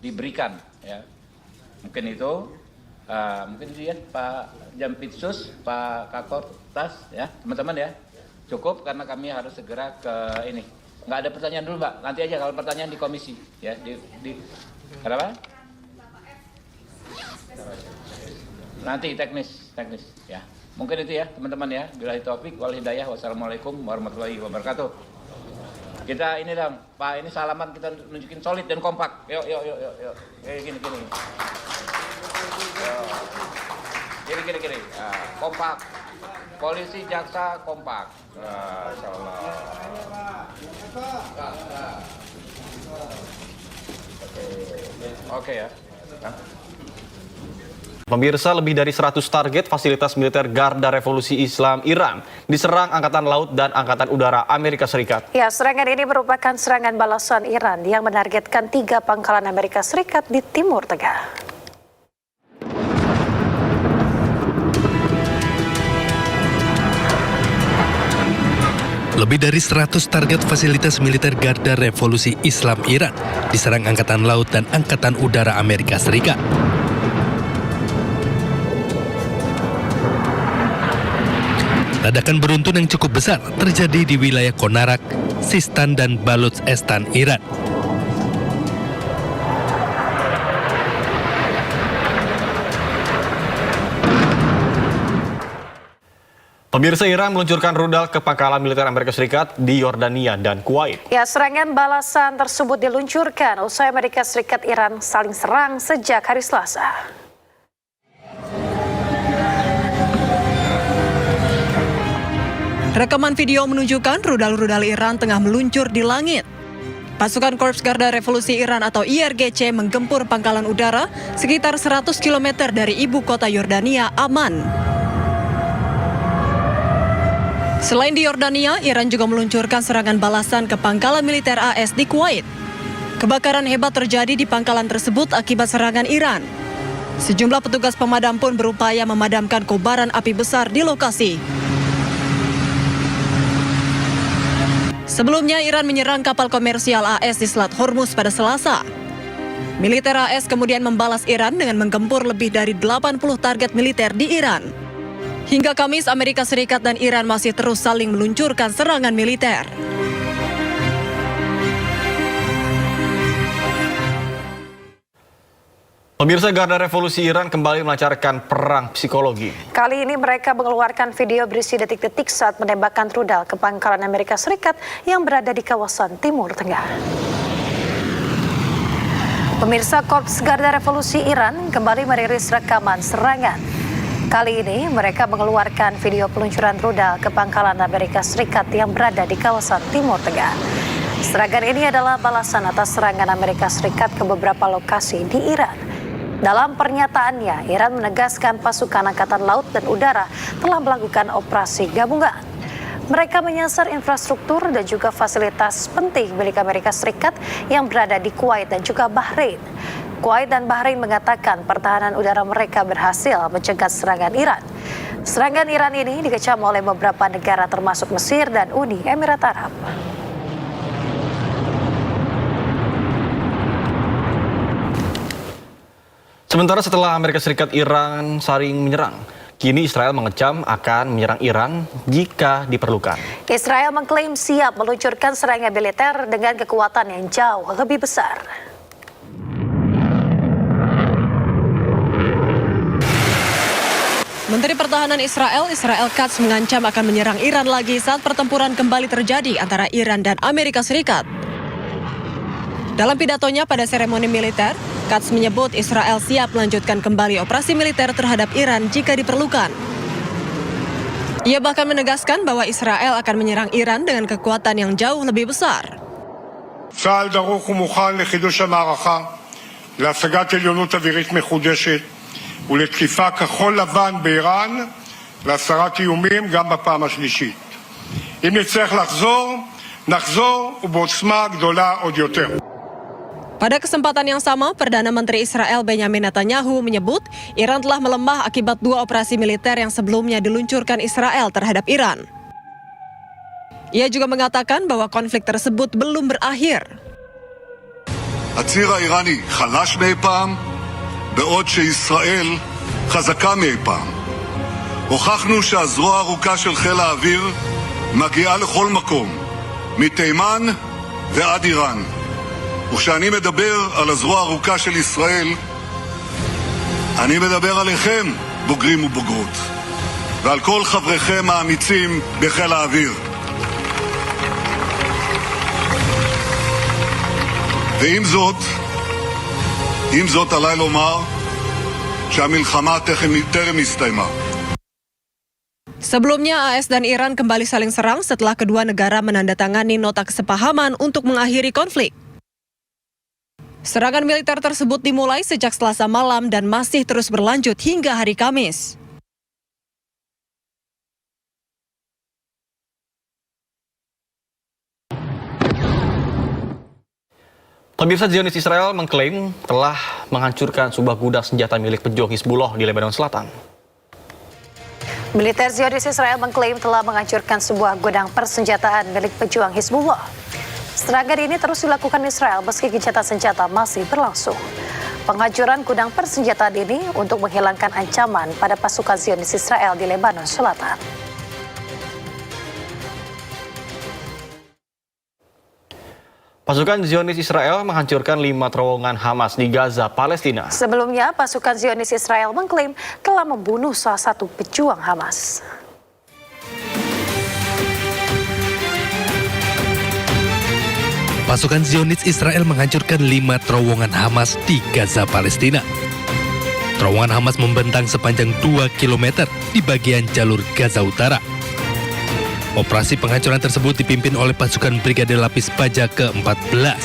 diberikan, ya. Mungkin itu ya Pak Jampitsus, Pak Kakortas, ya teman-teman ya. Cukup karena kami harus segera ke ini. Nggak ada pertanyaan dulu Mbak, nanti aja kalau pertanyaan di komisi, ya kenapa? Nanti teknis, ya. Mungkin itu ya teman-teman ya. Billahi taufik wal hidayah. Wassalamualaikum warahmatullahi wabarakatuh. Kita ini dong, Pak, ini salaman kita nunjukin solid dan kompak. Yuk. Gini. Gini. Kompak. Polisi, jaksa, kompak. Insyaallah. Oke ya. Pemirsa, lebih dari 100 target fasilitas militer Garda Revolusi Islam Iran diserang Angkatan Laut dan Angkatan Udara Amerika Serikat. Ya, serangan ini merupakan serangan balasan Iran yang menargetkan 3 pangkalan Amerika Serikat di Timur Tengah. Lebih dari 100 target fasilitas militer Garda Revolusi Islam Iran diserang Angkatan Laut dan Angkatan Udara Amerika Serikat. Ledakan beruntun yang cukup besar terjadi di wilayah Konarak, Sistan, dan Baluchistan, Iran. Pemirsa, Iran meluncurkan rudal ke pangkalan militer Amerika Serikat di Yordania dan Kuwait. Ya, serangan balasan tersebut diluncurkan usai Amerika Serikat Iran saling serang sejak hari Selasa. Rekaman video menunjukkan rudal-rudal Iran tengah meluncur di langit. Pasukan Korps Garda Revolusi Iran atau IRGC menggempur pangkalan udara sekitar 100 km dari ibu kota Yordania, Amman. Selain di Yordania, Iran juga meluncurkan serangan balasan ke pangkalan militer AS di Kuwait. Kebakaran hebat terjadi di pangkalan tersebut akibat serangan Iran. Sejumlah petugas pemadam pun berupaya memadamkan kobaran api besar di lokasi. Sebelumnya, Iran menyerang kapal komersial AS di Selat Hormuz pada Selasa. Militer AS kemudian membalas Iran dengan menggempur lebih dari 80 target militer di Iran. Hingga Kamis, Amerika Serikat dan Iran masih terus saling meluncurkan serangan militer. Pemirsa, Garda Revolusi Iran kembali melancarkan perang psikologi. Kali ini mereka mengeluarkan video berisi detik-detik saat menembakkan rudal ke pangkalan Amerika Serikat yang berada di kawasan Timur Tengah. Pemirsa, Korps Garda Revolusi Iran kembali merilis rekaman serangan. Kali ini mereka mengeluarkan video peluncuran rudal ke pangkalan Amerika Serikat yang berada di kawasan Timur Tengah. Serangan ini adalah balasan atas serangan Amerika Serikat ke beberapa lokasi di Iran. Dalam pernyataannya, Iran menegaskan pasukan Angkatan Laut dan Udara telah melakukan operasi gabungan. Mereka menyasar infrastruktur dan juga fasilitas penting milik Amerika Serikat yang berada di Kuwait dan juga Bahrain. Kuwait dan Bahrain mengatakan pertahanan udara mereka berhasil mencegat serangan Iran. Serangan Iran ini dikecam oleh beberapa negara termasuk Mesir dan Uni Emirat Arab. Sementara setelah Amerika Serikat Iran saling menyerang, kini Israel mengecam akan menyerang Iran jika diperlukan. Israel mengklaim siap meluncurkan serangan militer dengan kekuatan yang jauh lebih besar. Menteri Pertahanan Israel Katz mengancam akan menyerang Iran lagi saat pertempuran kembali terjadi antara Iran dan Amerika Serikat. Dalam pidatonya pada seremoni militer, Katz menyebut Israel siap melanjutkan kembali operasi militer terhadap Iran jika diperlukan. Ia bahkan menegaskan bahwa Israel akan menyerang Iran dengan kekuatan yang jauh lebih besar. צה"ל דרוך ומוכן לחידוש המערכה, להשגת עליונות אווירית מחודשת ולתקיפה כחול לבן באיראן, להסרת איומים גם בפעם השלישית. אם נצטרך נחזור ובעוצמה גדולה עוד יותר. Pada kesempatan yang sama, Perdana Menteri Israel Benjamin Netanyahu menyebut Iran telah melemah akibat 2 operasi militer yang sebelumnya diluncurkan Israel terhadap Iran. Ia juga mengatakan bahwa konflik tersebut belum berakhir. הציר האיראני חלש מאי פעם, בעוד שישראל חזקה מאי פעם. הוכחנו שהזרוע הארוכה של חיל האוויר מגיעה לכל מקום, מתימן ועד איראן. וכשאני מדבר על הזרוע הארוכה של ישראל, אני מדבר עליכם, בוגרים ובוגרות, ועל כל חבריכם האמיצים בחיל האוויר. ועם זאת עליי לומר שהמלחמה טרם הסתיימה. Sebelumnya, AS dan Iran kembali saling serang setelah kedua negara menandatangani nota kesepahaman untuk mengakhiri konflik. Serangan militer tersebut dimulai sejak Selasa malam dan masih terus berlanjut hingga hari Kamis. Pemirsa, Zionis Israel mengklaim telah menghancurkan sebuah gudang senjata milik pejuang Hizbullah di Lebanon Selatan. Militer Zionis Israel mengklaim telah menghancurkan sebuah gudang persenjataan milik pejuang Hizbullah. Serangan ini terus dilakukan Israel meski gencatan senjata masih berlangsung. Penghancuran gudang persenjataan ini untuk menghilangkan ancaman pada pasukan Zionis Israel di Lebanon Selatan. Pasukan Zionis Israel menghancurkan 5 terowongan Hamas di Gaza, Palestina. Sebelumnya, pasukan Zionis Israel mengklaim telah membunuh salah satu pejuang Hamas. Pasukan Zionis Israel menghancurkan 5 terowongan Hamas di Gaza, Palestina. Terowongan Hamas membentang sepanjang 2 km di bagian jalur Gaza Utara. Operasi penghancuran tersebut dipimpin oleh pasukan Brigade Lapis Baja ke-14.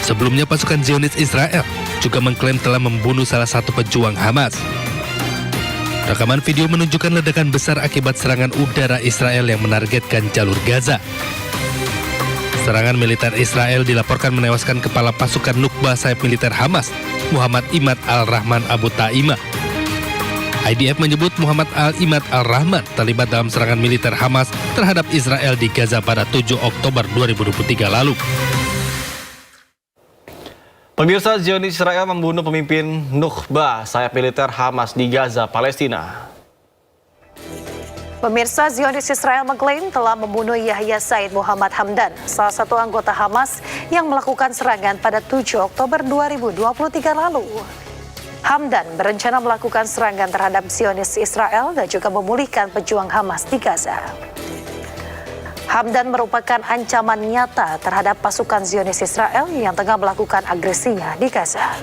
Sebelumnya pasukan Zionis Israel juga mengklaim telah membunuh salah satu pejuang Hamas. Rekaman video menunjukkan ledakan besar akibat serangan udara Israel yang menargetkan jalur Gaza. Serangan militer Israel dilaporkan menewaskan kepala pasukan Nukba sayap militer Hamas, Muhammad Imad al-Rahman Abu Taimah. IDF menyebut Muhammad al-Imad al-Rahman terlibat dalam serangan militer Hamas terhadap Israel di Gaza pada 7 Oktober 2023 lalu. Pemirsa, Zionis Israel membunuh pemimpin Nukba sayap militer Hamas di Gaza, Palestina. Pemirsa, Zionis Israel mengklaim telah membunuh Yahya Said Muhammad Hamdan, salah satu anggota Hamas yang melakukan serangan pada 7 Oktober 2023 lalu. Hamdan berencana melakukan serangan terhadap Zionis Israel dan juga memulihkan pejuang Hamas di Gaza. Hamdan merupakan ancaman nyata terhadap pasukan Zionis Israel yang tengah melakukan agresinya di Gaza.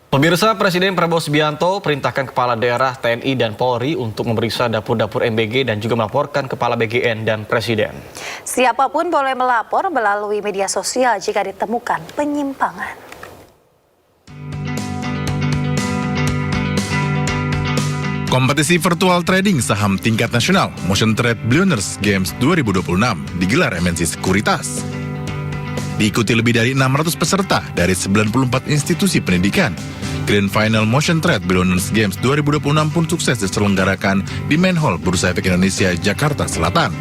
Pemirsa, Presiden Prabowo Subianto perintahkan kepala daerah TNI dan Polri untuk memeriksa dapur-dapur MBG dan juga melaporkan kepala BGN dan Presiden. Siapapun boleh melapor melalui media sosial jika ditemukan penyimpangan. Kompetisi virtual trading saham tingkat nasional Motion Trade Billionaires Games 2026 digelar MNC Sekuritas. Diikuti lebih dari 600 peserta dari 94 institusi pendidikan. Grand Final Motion Trade Billionaires Games 2026 pun sukses diselenggarakan di Main Hall Bursa Efek Indonesia, Jakarta Selatan.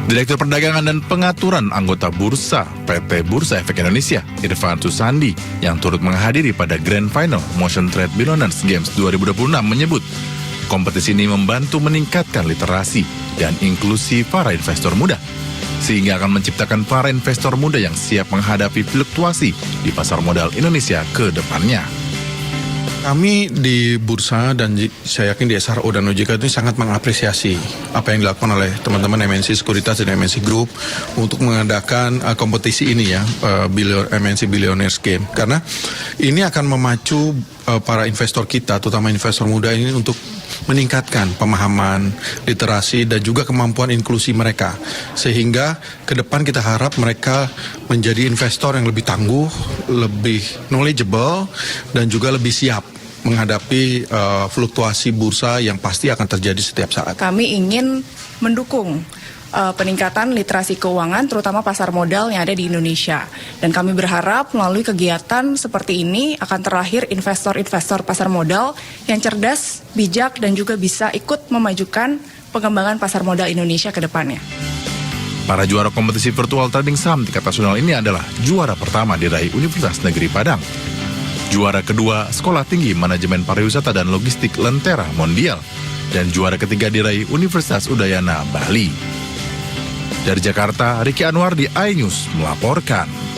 Direktur Perdagangan dan Pengaturan Anggota Bursa PT Bursa Efek Indonesia, Irfan Susandi, yang turut menghadiri pada Grand Final Motion Trade Billionaires Games 2026 menyebut, kompetisi ini membantu meningkatkan literasi dan inklusi para investor muda, sehingga akan menciptakan para investor muda yang siap menghadapi fluktuasi di pasar modal Indonesia ke depannya. Kami di Bursa dan saya yakin di SRO dan OJK itu sangat mengapresiasi apa yang dilakukan oleh teman-teman MNC Sekuritas dan MNC Group untuk mengadakan kompetisi ini ya, MNC Billionaires Game. Karena ini akan memacu para investor kita, terutama investor muda ini untuk meningkatkan pemahaman, literasi, dan juga kemampuan inklusi mereka. Sehingga ke depan kita harap mereka menjadi investor yang lebih tangguh, lebih knowledgeable, dan juga lebih siap menghadapi fluktuasi bursa yang pasti akan terjadi setiap saat. Kami ingin mendukung peningkatan literasi keuangan, terutama pasar modal yang ada di Indonesia. Dan kami berharap melalui kegiatan seperti ini akan terlahir investor-investor pasar modal yang cerdas, bijak, dan juga bisa ikut memajukan pengembangan pasar modal Indonesia ke depannya. Para juara kompetisi virtual trading saham tingkat nasional ini adalah juara pertama diraih Universitas Negeri Padang, juara kedua Sekolah Tinggi Manajemen Pariwisata dan Logistik Lentera Mondial, dan juara ketiga diraih Universitas Udayana Bali. Dari Jakarta, Riki Anwar di iNews melaporkan.